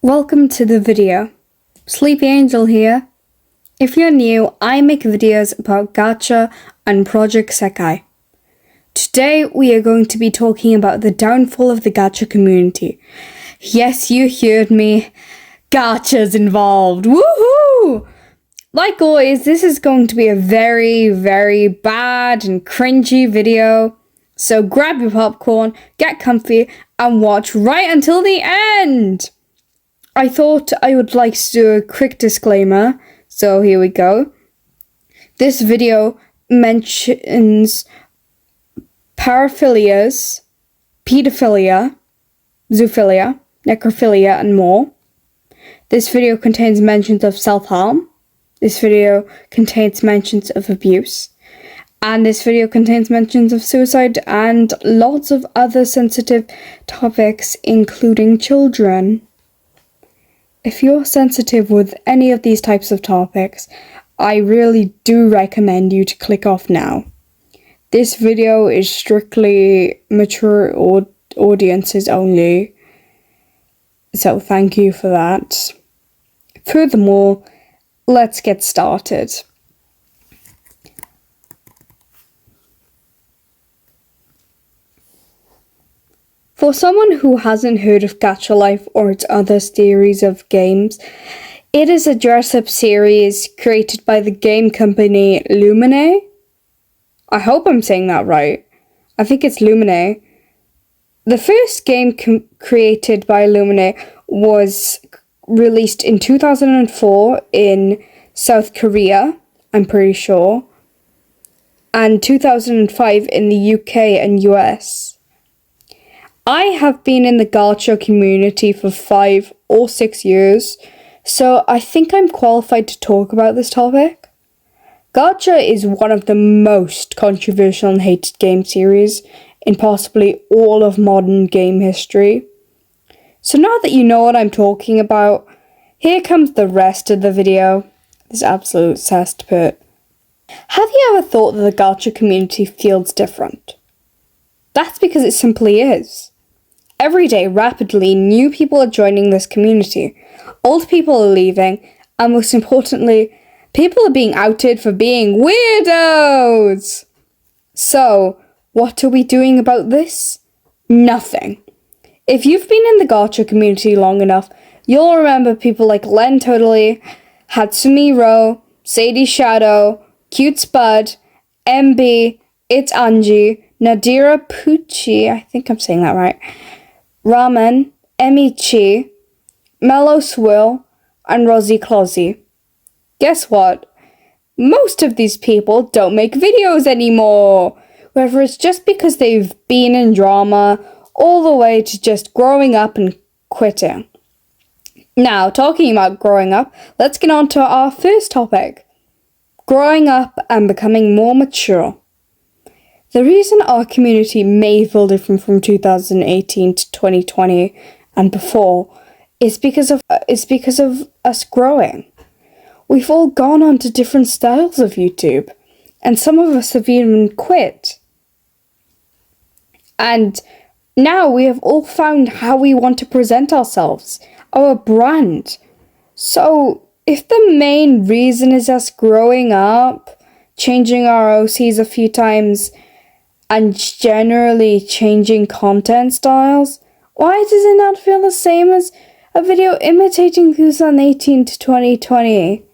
Welcome to the video. Sleepy Angel here. If you're new, I make videos about Gacha and Project Sekai. Today we are going to be talking about the downfall of the Gacha community. Yes, you heard me. Gacha's involved. Woohoo! Like always, this is going to be a very, very bad and cringy video. So grab your popcorn, get comfy, and watch right until the end. I thought I would like to do a quick disclaimer, so here we go. This video mentions paraphilias, pedophilia, zoophilia, necrophilia, and more. This video contains mentions of self-harm. This video contains mentions of abuse. And this video contains mentions of suicide and lots of other sensitive topics, including children. If you're sensitive with any of these types of topics, I really do recommend you to click off now. This video is strictly mature audiences only, so thank you for that. Furthermore, let's get started. For someone who hasn't heard of Gacha Life or its other series of games, it is a dress-up series created by the game company Lumine. I hope I'm saying that right. I think it's Lumine. The first game created by Lumine was released in 2004 in South Korea, I'm pretty sure, and 2005 in the UK and US. I have been in the Gacha community for 5 or 6 years, so I think I'm qualified to talk about this topic. Gacha is one of the most controversial and hated game series in possibly all of modern game history. So now that you know what I'm talking about, here comes the rest of the video. This absolute cesspit. Have you ever thought that the Gacha community feels different? That's because it simply is. Every day, rapidly, new people are joining this community. Old people are leaving, and most importantly, people are being outed for being weirdos! So, what are we doing about this? Nothing. If you've been in the Gacha community long enough, you'll remember people like Len Totally, Hatsumi Ro, Sadie Shadow, Cute Spud, MB, It's Angie, Nadira Pucci, I think I'm saying that right, Ramen, Emichi, Mellow Swirl, and Rosie Closey. Guess what? Most of these people don't make videos anymore, whether it's just because they've been in drama, all the way to just growing up and quitting. Now, talking about growing up, let's get on to our first topic. Growing up and becoming more mature. The reason our community may feel different from 2018 to 2020 and before is because of us growing. We've all gone on to different styles of YouTube, and some of us have even quit. And now we have all found how we want to present ourselves, our brand. So if the main reason is us growing up, changing our OCs a few times, and generally changing content styles, why does it not feel the same as a video imitating 2018 to 2020?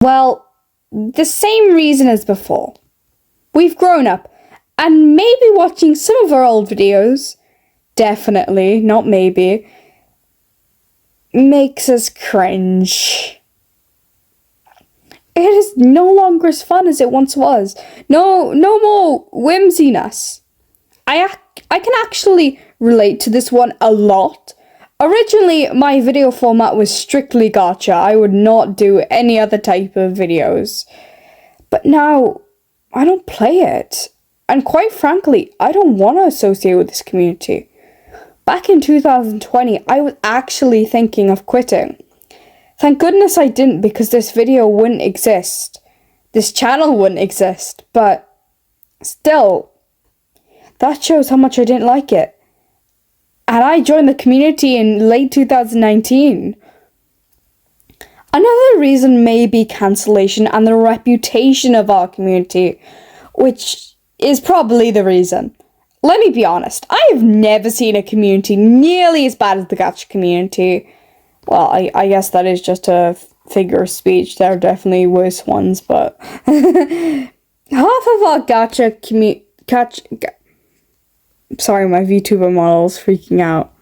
Well, the same reason as before. We've grown up, and maybe watching some of our old videos, definitely, not maybe, makes us cringe. It is no longer as fun as it once was. No more whimsiness. I can actually relate to this one a lot. Originally, my video format was strictly gacha. I would not do any other type of videos. But now, I don't play it. And quite frankly, I don't want to associate with this community. Back in 2020, I was actually thinking of quitting. Thank goodness I didn't, because this video wouldn't exist. This channel wouldn't exist, but still, that shows how much I didn't like it. and I joined the community in late 2019. Another reason may be cancellation and the reputation of our community, which is probably the reason. Let me be honest, I have never seen a community nearly as bad as the gacha community. Well, I guess that is just a figure of speech. There are definitely worse ones, but half of our gacha sorry, my VTuber model is freaking out.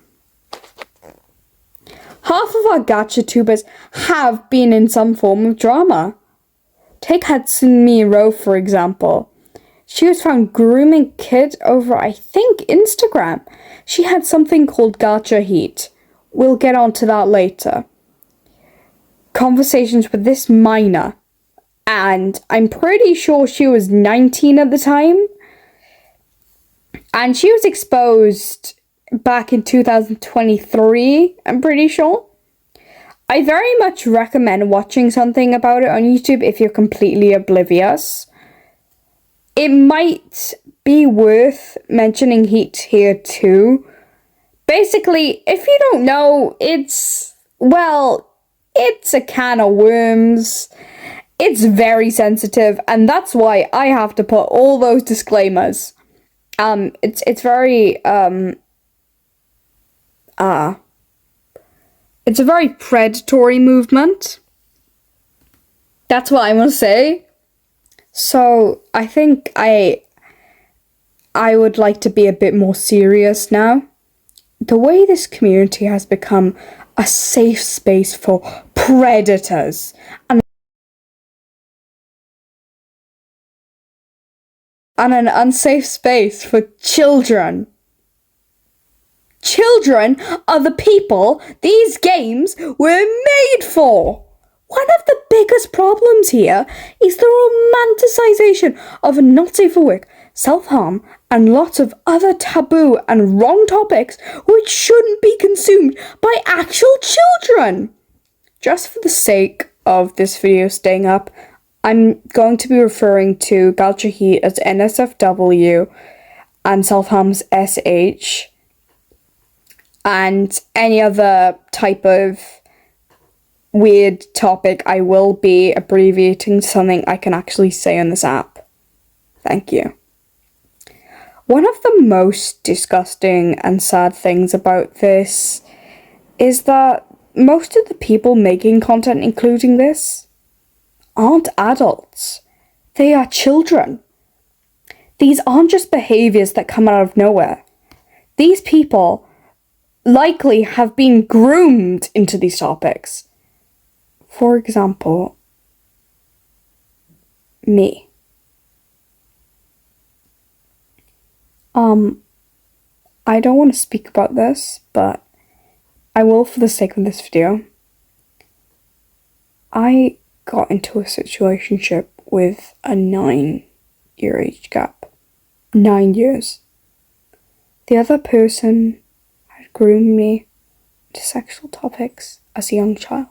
Half of our gacha tubers have been in some form of drama. Take Hatsune Miku, for example. She was found grooming kids over, I think, Instagram. She had something called Gacha Heat. We'll get onto that later. Conversations with this minor, and I'm pretty sure she was 19 at the time, and she was exposed back in 2023, I'm pretty sure. I very much recommend watching something about it on YouTube if you're completely oblivious. It might be worth mentioning Heat here too. Basically, if you don't know, it's a can of worms. It's very sensitive, and that's why I have to put all those disclaimers. It's a very predatory movement. That's what I want to say. So I think I would like to be a bit more serious now. The way this community has become a safe space for predators and an unsafe space for children. Children are the people these games were made for. One of the biggest problems here is the romanticization of not safe for work, self-harm, and lots of other taboo and wrong topics which shouldn't be consumed by actual children. Just for the sake of this video staying up, I'm going to be referring to Gacha Heat as NSFW and self-harm as SH, and any other type of weird topic I will be abbreviating to something I can actually say on this app. Thank you. One of the most disgusting and sad things about this is that most of the people making content including this aren't adults. They are children. These aren't just behaviours that come out of nowhere. These people likely have been groomed into these topics. For example, me. I don't want to speak about this, but I will for the sake of this video. I got into a situationship with a 9-year age gap. 9 years. The other person had groomed me to sexual topics as a young child.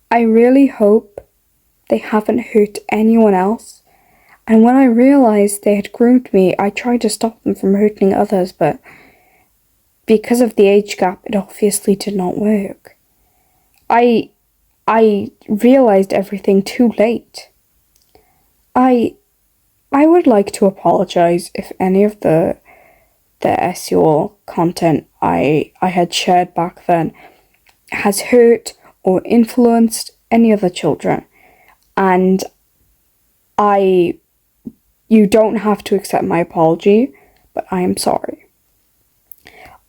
I really hope they haven't hurt anyone else. And when I realised they had groomed me, I tried to stop them from hurting others, but because of the age gap, it obviously did not work. I realised everything too late. I would like to apologise if any of the SEO content I had shared back then has hurt or influenced any other children. And you don't have to accept my apology, but I am sorry.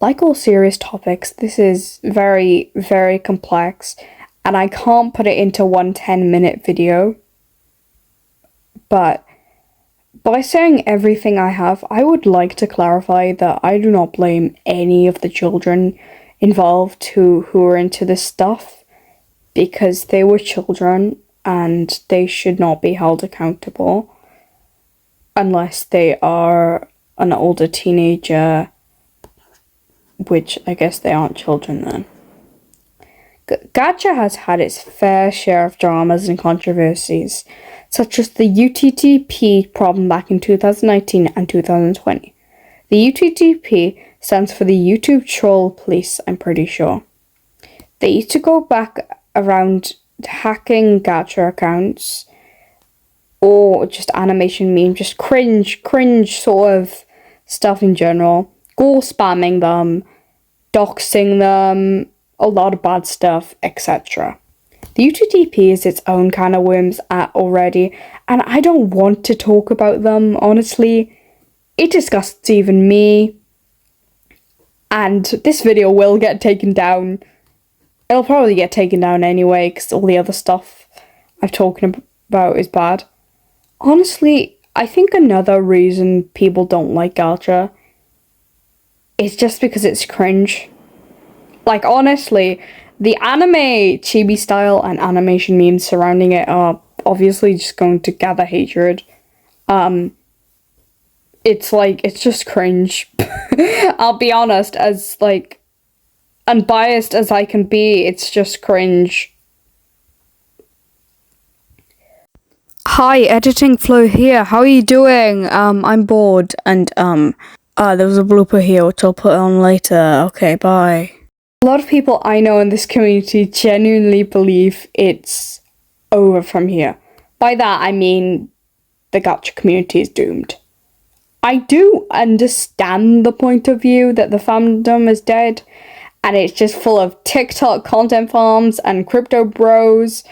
Like all serious topics, this is very, very complex, and I can't put it into one 10-minute video. But by saying everything I have, I would like to clarify that I do not blame any of the children involved who are into this stuff, because they were children and they should not be held accountable unless they are an older teenager, which I guess they aren't children then. Gacha has had its fair share of dramas and controversies, such as the UTTP problem back in 2019 and 2020. The UTTP stands for the YouTube Troll Police, I'm pretty sure. They used to go back around hacking gacha accounts or just animation memes, just cringe sort of stuff in general. Gore spamming them, doxing them, a lot of bad stuff, etc. The UTDP is its own kind of worms already, and I don't want to talk about them, honestly. It disgusts even me. And this video will get taken down. It'll probably get taken down anyway, because all the other stuff I've talking about is bad. Honestly, I think another reason people don't like gacha is just because it's cringe. Like, honestly, the anime chibi style and animation memes surrounding it are obviously just going to gather hatred. It's just cringe. I'll be honest, as, like, unbiased as I can be, it's just cringe. Hi, editing flow here. How are you doing? I'm bored, and, there was a blooper here, which I'll put on later. Okay, bye. A lot of people I know in this community genuinely believe it's over from here. By that, I mean the gacha community is doomed. I do understand the point of view that the fandom is dead, and it's just full of TikTok content farms and crypto bros,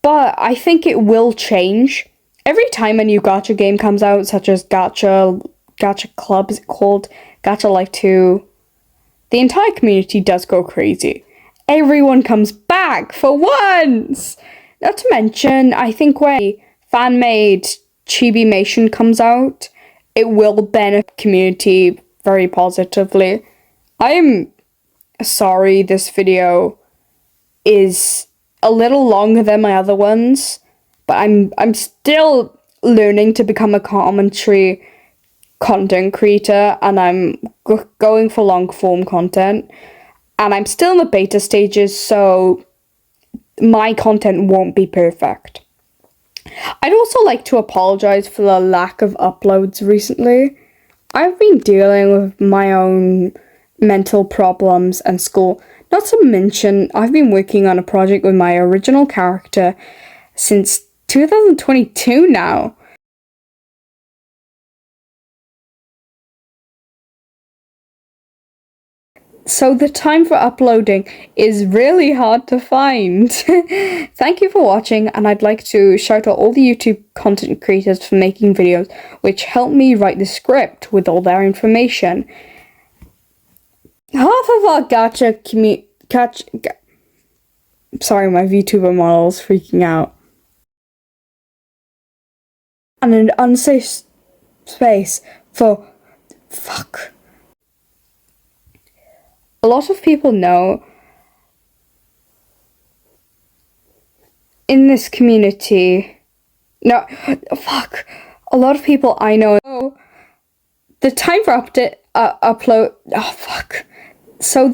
but I think it will change. Every time a new gacha game comes out, such as Gacha Club, is it called? Gacha Life 2, the entire community does go crazy. Everyone comes back for once! Not to mention, I think when fan-made Chibi-mation comes out, it will benefit the community very positively. I am sorry this video is a little longer than my other ones, but I'm still learning to become a commentary content creator, and I'm going for long form content, and I'm still in the beta stages, so my content won't be perfect. I'd also like to apologize for the lack of uploads recently. I've been dealing with my own mental problems and school. Not to mention, I've been working on a project with my original character since 2022 now. So the time for uploading is really hard to find. Thank you for watching, and I'd like to shout out all the YouTube content creators for making videos which help me write the script with all their information. Half of our gacha sorry, my VTuber model's freaking out. And an unsafe space for fuck. A lot of people know in this community, a lot of people I know, the time for upload, so